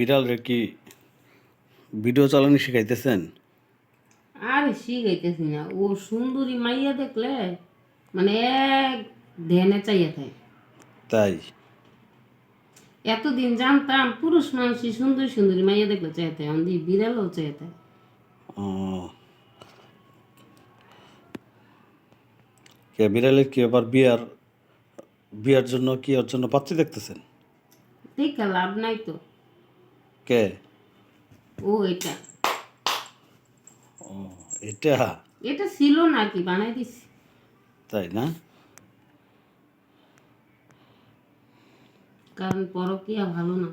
বিড়াল রে কি ভিডিও চালানো শিখাইতেছেন? আর শিখাইতেছি না, ও সুন্দরী মাইয়া দেখলে মানে এক ধ্যানে চাইয়া থাকে। তাই? এতদিন জানতাম পুরুষ মানুষই সুন্দরী সুন্দরী মাইয়া দেখলে চাইয়া থাকে, আমি বিড়ালও চাইয়া থাকে। ও, কে বিড়ালের কি আবার বিয়ার জন্য কি ওর জন্য পাত্রী দেখতেছেন? দেখা লাভ নাই তো। কে? ও এটা ও, এটা? এটা ছিল না কি, বানাই দিছি। তাই না? কারণ পরকীয়া ভালো না,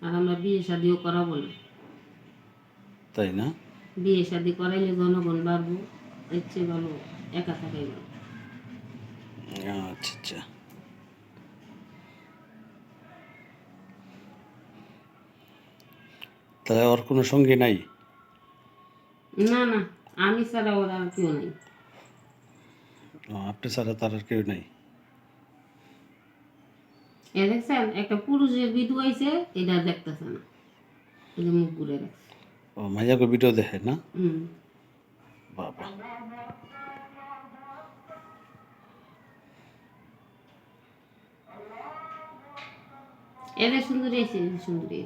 আর আমরা বিয়ে শাদিও করাবো না। তাই না? বিয়ে শাদি করাইলে জনগণ বাড়বো, এর চেয়ে ভালো একা থাকাই ভালো। আচ্ছা আচ্ছা। তাহলে ওর কোনো সঙ্গী নাই? না না, আমি ছাড়া ওরা আর কেউ নাই। ও, আপনি ছাড়া তার আর কেউ নাই? এ দেখছেন একটা পুরুষের ভিডিও আইছে, এটা দেখতেছে না, এই যে মুখ ঘুরে রাখছে। ও, মাইয়াকে ভিডিও দেখে না? হুম। বাবা। এদের সুন্দরী আছে, এদের সুন্দরী।